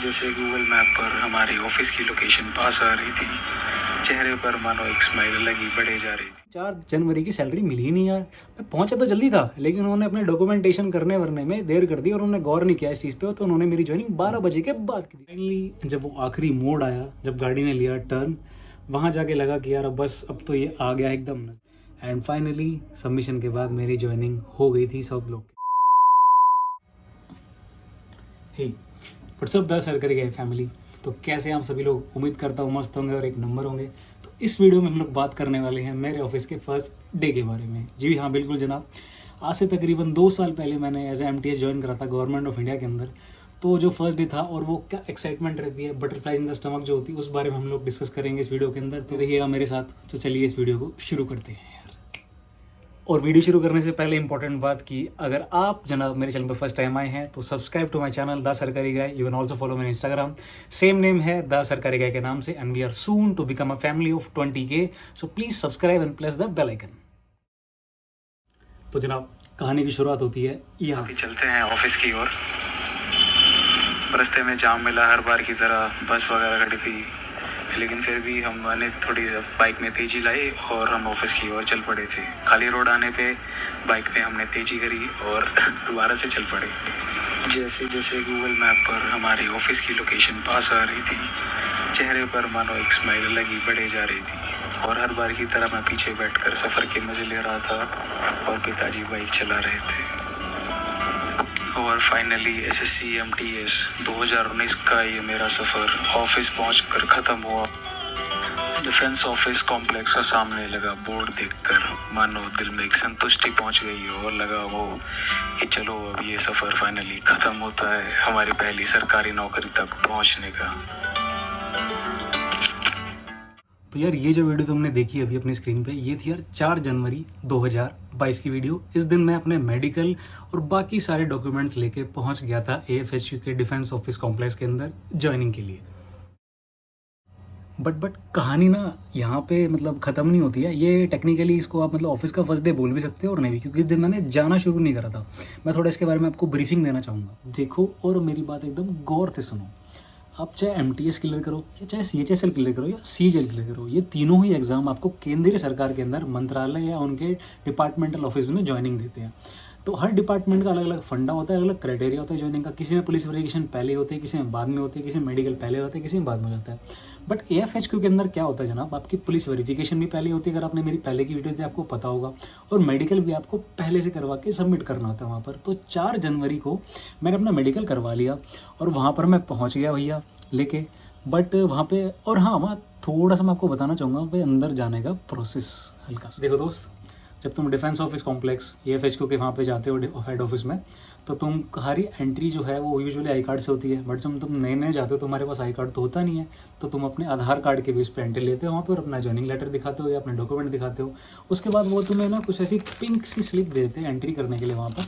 जैसे Google map पर हमारी ऑफिस की लोकेशन पास आ रही थी, चेहरे पर मानो एक स्माइल अलग ही बढ़े जा रही थी। 4 जनवरी की सैलरी मिली ही नहीं यार। मैं पहुंचा तो जल्दी था, लेकिन उन्होंने अपने डॉक्यूमेंटेशन करने वरने में देर कर दी और उन्होंने गौर नहीं किया इस चीज़ पे, तो उन्होंने मेरी ज्वाइनिंग 12 बजे के बाद की थी। फाइनली जब वो आखिरी मोड़ आया, जब गाड़ी ने लिया टर्न, वहाँ जाके लगा कि यार बस अब तो ये आ गया एकदम। एंड फाइनली सबमिशन के बाद मेरी ज्वाइनिंग हो गई थी सब लोग। हे व्हाट्सअप द सरकारी गए फैमिली। तो कैसे आप सभी लोग, उम्मीद करता हूँ मस्त होंगे और एक नंबर होंगे। तो इस वीडियो में हम लोग बात करने वाले हैं मेरे ऑफिस के फर्स्ट डे के बारे में। जी हाँ, बिल्कुल जनाब। आज से तकरीबन 2 साल पहले मैंने एज ए MTS ज्वाइन करा था गवर्नमेंट ऑफ इंडिया के अंदर। तो जो फर्स्ट डे था और वो क्या एक्साइटमेंट रहती है, बटरफ्लाइज इन द स्टमक जो होती है, उस बारे में हम लोग डिस्कस करेंगे इस वीडियो के अंदर। तो रहिएगा मेरे साथ। तो चलिए इस वीडियो को शुरू करते हैं। और वीडियो शुरू करने से पहले इंपॉर्टेंट बात कि अगर आप जनाब मेरे चैनल पर फर्स्ट टाइम आए हैं तो subscribe to my channel the Sarkari guy. You can also follow मेरे इंस्टाग्राम, सेम नेम है द सरकारी गाय के नाम से। And we are soon to become a family of 20K, so please subscribe and press the bell icon. तो जनाब कहानी की शुरुआत होती है यहाँ अभी चलते हैं ऑफिस की ओर। रास्ते में जाम मिला, हर बार की तरह बस वगैरह खड़ी थी, लेकिन फिर भी हमने थोड़ी बाइक में तेज़ी लाई और हम ऑफिस की ओर चल पड़े थे। खाली रोड आने पे बाइक पे हमने तेज़ी करी और दोबारा से चल पड़े। जैसे जैसे गूगल मैप पर हमारी ऑफिस की लोकेशन पास आ रही थी, चेहरे पर मानो एक स्माइल अलग ही बढ़े जा रही थी। और हर बार की तरह मैं पीछे बैठकर सफ़र के मज़े ले रहा था और पिताजी बाइक चला रहे थे। और फाइनली SSC MTS 2019 का ये मेरा सफ़र ऑफिस पहुंचकर ख़त्म हुआ। डिफेंस ऑफिस कॉम्प्लेक्स का सामने लगा बोर्ड देखकर मानो दिल में एक संतुष्टि पहुंच गई हो और लगा वो कि चलो अब ये सफ़र फाइनली ख़त्म होता है हमारी पहली सरकारी नौकरी तक पहुंचने का। तो यार ये जो वीडियो तुमने देखी अभी अपनी स्क्रीन पे, ये थी यार 4 जनवरी 2022 की वीडियो। इस दिन मैं अपने मेडिकल और बाकी सारे डॉक्यूमेंट्स लेके पहुंच गया था AFHU के डिफेंस ऑफिस कॉम्प्लेक्स के अंदर ज्वाइनिंग के लिए। बट कहानी ना यहाँ पे मतलब ख़त्म नहीं होती है। ये टेक्निकली इसको आप मतलब ऑफिस का फर्स्ट डे बोल भी सकते हो और नहीं भी, क्योंकि इस दिन मैंने जाना शुरू नहीं करा था। मैं थोड़ा इसके बारे में आपको ब्रीफिंग देना चाहूँगा। देखो और मेरी बात एकदम गौर से सुनो। आप चाहे MTS क्लियर करो या चाहे CHSL क्लियर करो या CGL क्लियर करो, ये तीनों ही एग्ज़ाम आपको केंद्रीय सरकार के अंदर मंत्रालय या उनके डिपार्टमेंटल ऑफिस में ज्वाइनिंग देते हैं। तो हर डिपार्टमेंट का अलग अलग फंडा होता है, अलग अलग क्राइटेरिया होता है ज्वाइनिंग का। किसी में पुलिस वेरिफिकेशन पहले होते हैं, किसी में बाद में होते हैं, किसी में मेडिकल पहले होता है, किसी में बाद में हो जाता है। बट AFHQ के अंदर क्या होता है जनाब, आपकी पुलिस वेरिफिकेशन भी पहले होती है, अगर आपने मेरी पहले की वीडियोज़ आपको पता होगा, और मेडिकल भी आपको पहले से करवा के सबमिट करना होता है वहाँ पर। तो 4 जनवरी को मैंने अपना मेडिकल करवा लिया और वहाँ पर मैं पहुँच गया भैया लेके। बट वहाँ पे, और हाँ वहाँ थोड़ा सा मैं आपको बताना चाहूँगा भाई अंदर जाने का प्रोसेस हल्का सा। देखो दोस्त, जब तुम डिफेंस ऑफिस कॉम्प्लेक्स AFHQ के वहाँ पे जाते हो हेड ऑफिस में, तो तुम्हारी एंट्री जो है वो यूजुअली आई कार्ड से होती है। बट जब तुम नए नए जाते हो, तुम्हारे पास आई कार्ड तो होता नहीं है, तो तुम अपने आधार कार्ड के बेस पे एंट्री लेते हो वहाँ पर, अपना ज्वाइनिंग लेटर दिखाते हो या अपने डॉक्यूमेंट दिखाते हो। उसके बाद वो तुम्हें ना कुछ ऐसी पिंक सी स्लिप देते हैं एंट्री करने के लिए वहाँ पर।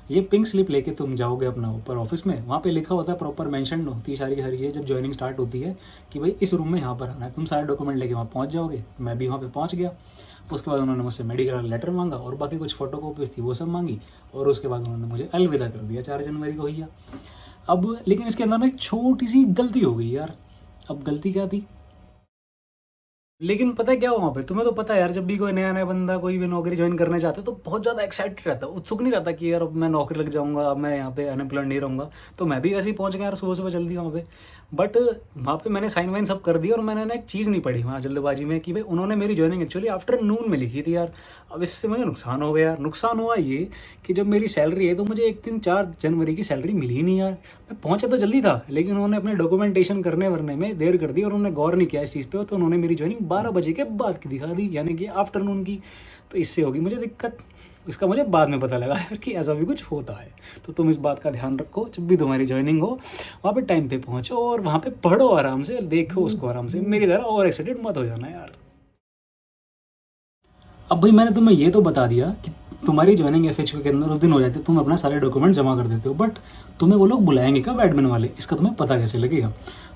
ये पिंक स्लिप लेके तुम जाओगे अपना ऊपर ऑफिस में, वहाँ पे लिखा होता है, प्रॉपर मेंशन होती है सारी की सारी चीज़ें जब ज्वाइनिंग स्टार्ट होती है कि भाई इस रूम में यहाँ पर आना है। तुम सारे डॉक्यूमेंट लेके वहाँ पहुँच जाओगे। मैं भी वहाँ पे पहुँच गया। उसके बाद उन्होंने मुझसे मेडिकल लेटर मांगा और बाकी कुछ फोटो कॉपीज थी वो सब मांगी, और उसके बाद उन्होंने मुझे अलविदा कर दिया 4 जनवरी को भैया। अब लेकिन इसके अंदर में एक छोटी सी गलती हो गई यार। अब गलती क्या थी, लेकिन पता है क्या हुआ वहाँ पे, तुम्हें तो पता है यार, जब भी कोई नया नया बंदा कोई भी नौकरी ज्वाइन करना चाहता है तो बहुत ज़्यादा एक्साइटेड रहता है, उत्सुक नहीं रहता कि यार अब मैं नौकरी लग जाऊंगा, अब मैं यहाँ पे अनएम्प्लॉयड नहीं रहूँगा। तो मैं भी ऐसे ही पहुँच गया यार सुबह सुबह जल्दी वहाँ पे। बट वहाँ पे मैंने साइन वाइन सब कर दिया और मैंने ना एक चीज़ नहीं पढ़ी वहाँ जल्दबाजी में कि भाई उन्होंने मेरी ज्वाइनिंग एक्चुअली आफ्टरनून में लिखी थी यार। अब इससे मुझे नुकसान हो गया यार। नुकसान हुआ ये कि जब मेरी सैलरी है तो मुझे 4 जनवरी की सैलरी मिली ही नहीं यार। मैं पहुँचा तो जल्दी था, लेकिन उन्होंने अपने डॉक्यूमेंटेशन करने वरने में देर कर दी और उन्होंने गौर नहीं किया इस चीज़ पे, तो उन्होंने मेरी ज्वाइनिंग 12 बजे के बाद की दिखा दी, यानी कि आफ्टरनून की। तो इससे होगी मुझे दिक्कत। इसका मुझे बाद में पता लगा यार कि ऐसा भी कुछ होता है। तो तुम इस बात का ध्यान रखो, जब भी तुम्हारी ज्वाइनिंग हो वहाँ पे टाइम पे पहुँचो और वहाँ पे पढ़ो आराम से, देखो उसको आराम से। मेरी तरह और एक्साइटेड मत हो जाना यार। अब भाई मैंने तुम्हें ये तो बता दिया कि तुम्हारी ज्वाइनिंग FHQ के अंदर उस दिन हो जाती है, तुम अपना सारे डॉक्यूमेंट जमा कर देते हो, बट तुम्हें वो लोग बुलाएंगे कब एडमिन वाले, इसका तुम्हें पता कैसे लगेगा।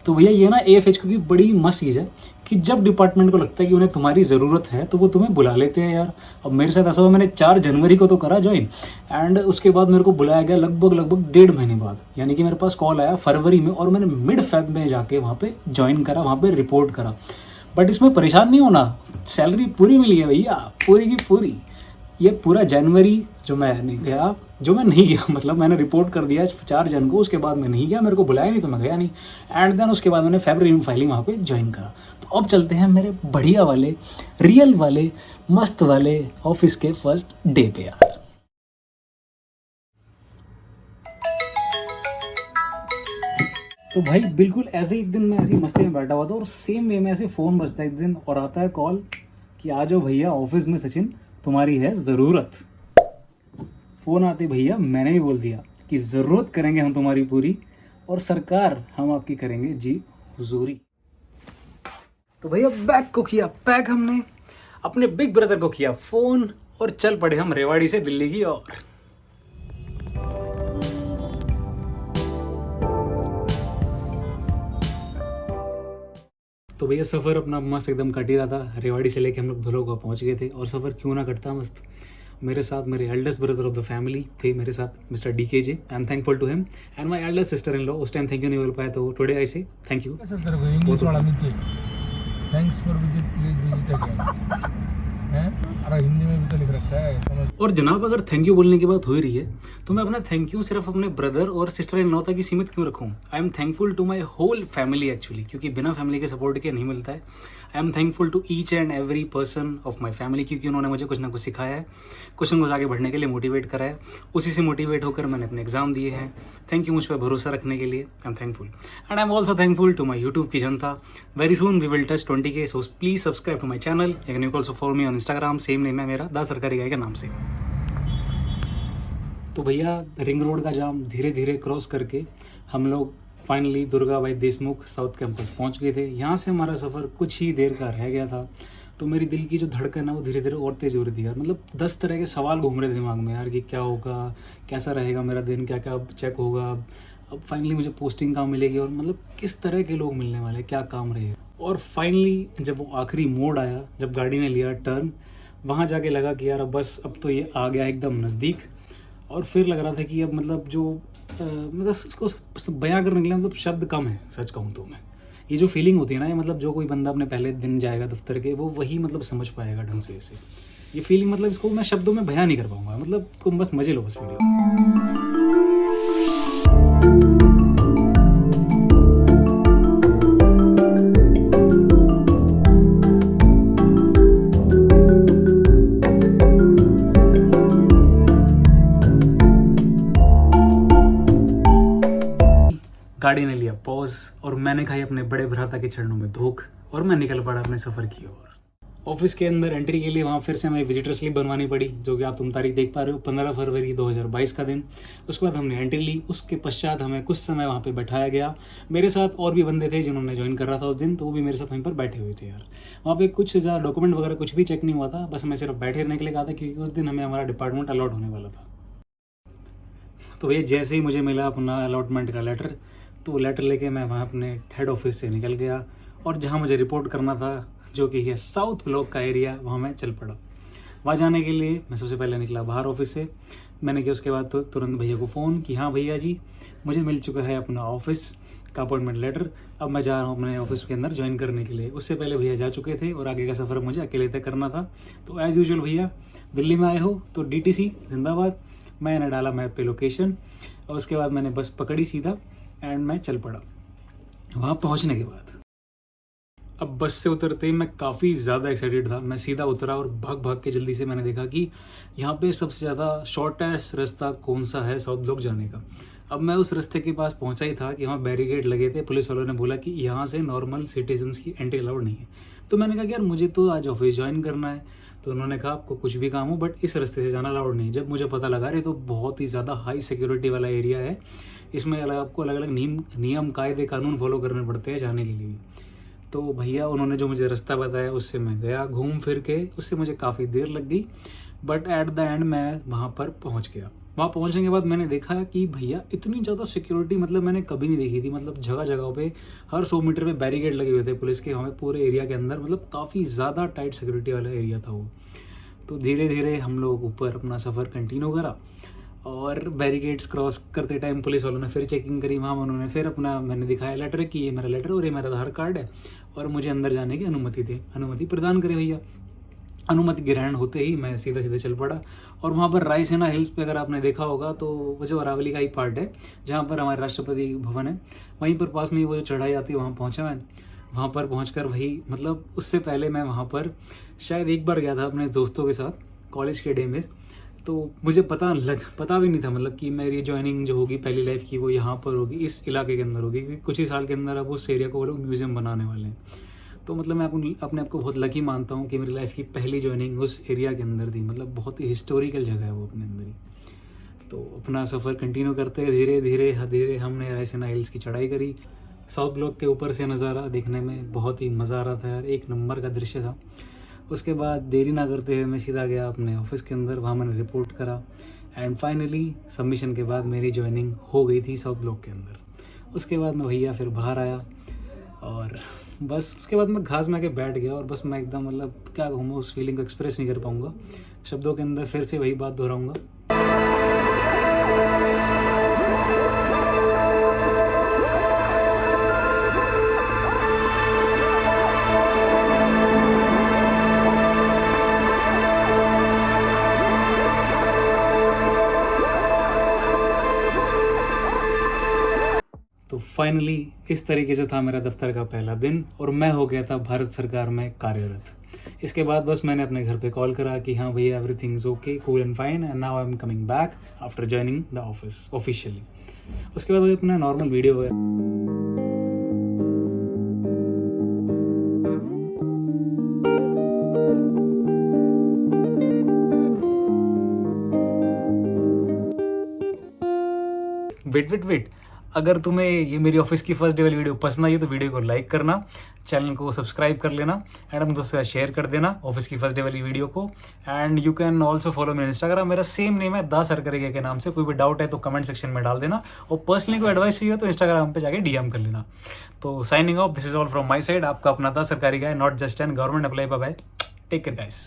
तो भैया ये ना AFHQ की बड़ी मस्त चीज़ है कि जब डिपार्टमेंट को लगता है कि उन्हें तुम्हारी ज़रूरत है तो वो तुम्हें बुला लेते हैं यार। अब मेरे साथ ऐसा हुआ, मैंने 4 जनवरी को तो करा ज्वाइन, एंड उसके बाद मेरे को बुलाया गया लगभग 1.5 महीने बाद, यानी कि मेरे पास कॉल आया फरवरी में, और मैंने मिड फेब में जाके वहाँ पे ज्वाइन करा, वहाँ पे रिपोर्ट करा। बट इसमें परेशान नहीं होना, सैलरी पूरी मिली है भैया, पूरी की पूरी। ये पूरा जनवरी जो मैं नहीं गया मतलब मैंने रिपोर्ट कर दिया 4 जन को, उसके बाद मैं नहीं गया, मेरे को बुलाया नहीं तो मैं गया नहीं, एंड देन उसके बाद मैंने फरवरी में फाइलिंग वहाँ पे ज्वाइन करा। तो अब चलते हैं मेरे बढ़िया वाले, रियल वाले, मस्त वाले ऑफिस के फर्स्ट डे पे यार। तो भाई बिल्कुल ऐसे ही एक दिन मैं ऐसी मस्ती में बैठा हुआ था, और सेम वे में ऐसे फ़ोन बजता है एक दिन, और आता है कॉल कि आ जाओ भैया ऑफिस में, सचिन तुम्हारी है ज़रूरत। फ़ोन आते भैया मैंने भी बोल दिया कि ज़रूरत करेंगे हम तुम्हारी पूरी, और सरकार हम आपकी करेंगे जी हुजूरी। तो भैया बैग को किया पैक हमने, अपने बिग ब्रदर को किया फ़ोन, और चल पड़े हम रेवाड़ी से दिल्ली की ओर। तो भैया सफ़र अपना मस्त एकदम कट ही रहा था, रेवाड़ी से लेके हम लोग धुलोका पहुंच गए थे, और सफ़र क्यों ना कटता मस्त। मेरे साथ मेरे eldest brother of the family थे, मेरे साथ mister DKJ, I am thankful to him, and my eldest sister in law. उस टाइम थैंक यू नहीं बोल पाया, तो today I say thank you. Thanks for visit, please visit again है, और हिंदी में भी तो लिख रखा है समझ। और जनाब अगर थैंक यू बोलने की बात हो ही रही है, तो मैं अपना थैंक यू सिर्फ अपने ब्रदर और सिस्टर इन लॉ तक ही सीमित क्यों रखूँ। I am thankful to my whole family actually, क्योंकि बिना फैमिली के सपोर्ट के नहीं मिलता है। I am thankful to each and every person of my family, क्योंकि उन्होंने मुझे कुछ ना कुछ सिखाया है, कुछ न कुछ आगे बढ़ने के लिए मोटिवेट करा है, उसी से मोटिवेट होकर मैंने अपने एग्जाम दिए हैं। थैंक यू मुझ पर भरोसा रखने के लिए, I am thankful. And I am also thankful to my YouTube की जनता। Very soon we will touch 20K, so please subscribe to my channel. You can also follow me on Instagram, same name है मेरा, दा Sarkari guy के नाम से। तो भैया रिंग रोड का जाम धीरे धीरे क्रॉस करके हम लोग फाइनली दुर्गा भाई देशमुख साउथ कैंपस पहुंच गए थे। यहाँ से हमारा सफ़र कुछ ही देर का रह गया था, तो मेरी दिल की जो धड़कन है वो धीरे धीरे और तेज हो रही थी यार। मतलब 10 तरह के सवाल घूम रहे थे दिमाग में यार, कि क्या होगा, कैसा रहेगा मेरा दिन, क्या क्या चेक होगा, अब फाइनली मुझे पोस्टिंग कहाँ मिलेगी, और मतलब किस तरह के लोग मिलने वाले, क्या काम रहेगा। और फाइनली जब वो आखिरी मोड़ आया, जब गाड़ी ने लिया टर्न, वहाँ जाके लगा कि यार बस अब तो ये आ गया एकदम नज़दीक। और फिर लग रहा था कि अब मतलब जो मतलब उसको बयां करने के लिए मतलब शब्द कम है। सच कहूँ तो मैं, ये जो फीलिंग होती है ना, ये मतलब जो कोई बंदा अपने पहले दिन जाएगा दफ्तर के, वो वही मतलब समझ पाएगा ढंग से इसे। ये फीलिंग मतलब इसको मैं शब्दों में बयां नहीं कर पाऊंगा, मतलब तुम बस मजे लो बस वीडियो। गाड़ी ने लिया पॉज, और मैंने खाई अपने बड़े भ्राता के चरणों में धोख, और मैं निकल पड़ा अपने सफ़र की ओर। ऑफिस के अंदर एंट्री के लिए वहाँ फिर से हमें विजिटर स्लिप बनवानी पड़ी, जो कि आप तुम तारीख देख पा रहे हो, 15 फरवरी 2022 का दिन। उसके बाद हमने एंट्री ली, उसके पश्चात हमें कुछ समय वहाँ पे बैठाया गया। मेरे साथ और भी बंदे थे जिन्होंने ज्वाइन कर रहा था उस दिन, तो वो भी मेरे साथ वहीं पर बैठे हुए थे यार। वहाँ पे कुछ ज़्यादा डॉक्यूमेंट वगैरह कुछ भी चेक नहीं हुआ था, बस हमें सिर्फ बैठे रहने के लिए कहा था, क्योंकि उस दिन हमें हमारा डिपार्टमेंट अलॉट होने वाला था। तो ये जैसे ही मुझे मिला अपना अलॉटमेंट का लेटर, तो लेटर लेके मैं वहाँ अपने हेड ऑफिस से निकल गया, और जहाँ मुझे रिपोर्ट करना था, जो कि है साउथ ब्लॉक का एरिया, वहाँ मैं चल पड़ा। वहाँ जाने के लिए मैं सबसे पहले निकला बाहर ऑफिस से। मैंने किया उसके बाद तो तुरंत भैया को फ़ोन कि हाँ भैया जी, मुझे मिल चुका है अपना ऑफिस का अपॉइंटमेंट लेटर, अब मैं जा रहा हूँ अपने ऑफिस के अंदर ज्वाइन करने के लिए। उससे पहले भैया जा चुके थे, और आगे का सफ़र मुझे अकेले तय करना था। तो एज़ यूजुअल भैया दिल्ली में आए हो तो DTC जिंदाबाद, मैंने डाला मैप पे लोकेशन, और उसके बाद मैंने बस पकड़ी सीधा, एंड मैं चल पड़ा। वहाँ पहुँचने के बाद अब बस से उतरते ही मैं काफ़ी ज़्यादा एक्साइटेड था। मैं सीधा उतरा और भाग भाग के जल्दी से मैंने देखा कि यहाँ पे सबसे ज़्यादा शॉर्टेस्ट रास्ता कौन सा है साउथ ब्लॉक जाने का। अब मैं उस रास्ते के पास पहुँचा ही था कि वहाँ बैरिकेड लगे थे, पुलिस वालों ने बोला कि यहाँ से नॉर्मल सिटीजन्स की एंट्री अलाउड नहीं है। तो मैंने कहा कि यार मुझे तो आज ऑफिस ज्वाइन करना है। तो उन्होंने कहा आपको कुछ भी काम हो बट इस रास्ते से जाना अलाउड नहीं। जब मुझे पता लगा रहे तो बहुत ही ज़्यादा हाई सिक्योरिटी वाला एरिया है, इसमें आपको अलग अलग नियम कायदे कानून फॉलो करने पड़ते हैं जाने के लिए। तो भैया उन्होंने जो मुझे रास्ता बताया उससे मैं गया घूम फिर के, उससे मुझे काफ़ी देर लग गई। बट एट द एंड मैं वहाँ पर पहुँच गया। वहाँ पहुँचने के बाद मैंने देखा कि भैया इतनी ज़्यादा सिक्योरिटी मतलब मैंने कभी नहीं देखी थी। मतलब जगह जगह पे हर 100 मीटर पे बैरिकेड लगे हुए थे पुलिस के, हमें पूरे एरिया के अंदर, मतलब काफ़ी ज़्यादा टाइट सिक्योरिटी वाला एरिया था वो। तो धीरे धीरे हम लोग ऊपर अपना सफ़र कंटिन्यू करा और बैरिकेड्स क्रॉस करते टाइम पुलिस वालों ने फिर चेकिंग करी। वहाँ उन्होंने फिर अपना, मैंने दिखाया लेटर कि ये मेरा लेटर और ये मेरा आधार कार्ड है और मुझे अंदर जाने की अनुमति प्रदान करे भैया। अनुमति ग्रहण होते ही मैं सीधा सीधा चल पड़ा। और वहाँ पर रायसेना हिल्स पे अगर आपने देखा होगा तो वो जो अरावली का ही पार्ट है जहाँ पर हमारे राष्ट्रपति भवन है, वहीं पर पास में ही वो जो चढ़ाई आती है, वहाँ पहुँचा मैं। वहाँ पर पहुँचकर वही, मतलब उससे पहले मैं वहाँ पर शायद एक बार गया था अपने दोस्तों के साथ कॉलेज के डे में। तो मुझे पता भी नहीं था मतलब कि मेरी ज्वाइनिंग जो होगी पहली लाइफ की वो यहाँ पर होगी, इस इलाके के अंदर होगी, क्योंकि कुछ ही साल के अंदर अब उस एरिया को वो लोग म्यूज़ियम बनाने वाले हैं। तो मतलब मैं अपने आप को बहुत लकी मानता हूँ कि मेरी लाइफ की पहली ज्वाइनिंग उस एरिया के अंदर थी। मतलब बहुत ही हिस्टोरिकल जगह है वो अपने अंदर ही। तो अपना सफ़र कंटिन्यू करते धीरे धीरे हमने रायसेना हिल्स की चढ़ाई करी। साउथ ब्लॉक के ऊपर से नज़ारा देखने में बहुत ही मज़ा आ रहा था यार, एक नंबर का दृश्य था। उसके बाद देरी ना करते हुए मैं सीधा गया अपने ऑफिस के अंदर, वहाँ मैंने रिपोर्ट करा एंड फाइनली सबमिशन के बाद मेरी ज्वाइनिंग हो गई थी साउथ ब्लॉक के अंदर। उसके बाद मैं भैया फिर बाहर आया और बस उसके बाद मैं घास में आके बैठ गया और बस मैं एकदम, मतलब क्या कहूँ, उस फीलिंग को एक्सप्रेस नहीं कर पाऊँगा शब्दों के अंदर। फिर से वही बात दोहराऊँगा। तो फाइनली इस तरीके से था मेरा दफ्तर का पहला दिन और मैं हो गया था भारत सरकार में कार्यरत। इसके बाद बस मैंने अपने घर पे कॉल करा कि हाँ भैया everything is okay, cool and fine, and now I am coming back after joining the office officially. उसके बाद अपना नॉर्मल वीडियो है। वेट, अगर तुम्हें ये मेरी ऑफिस की फर्स्ट डे वाली वीडियो पसंद आई तो वीडियो को लाइक करना, चैनल को सब्सक्राइब कर लेना एंड अपने दोस्तों के साथ शेयर कर देना ऑफिस की फर्स्ट डे वाली वीडियो को। And you can also follow me Instagram, मेरा सेम नेम है दा सरकरेगा के नाम से। कोई भी डाउट है तो कमेंट सेक्शन में डाल देना और पर्सनली कोई एडवाइस चाहिए तो इंस्टाग्राम पे जाके DM कर लेना। तो signing off, this is all from my side. आपका अपना the Sarkari guy, not just an government employee. Bye, take care guys.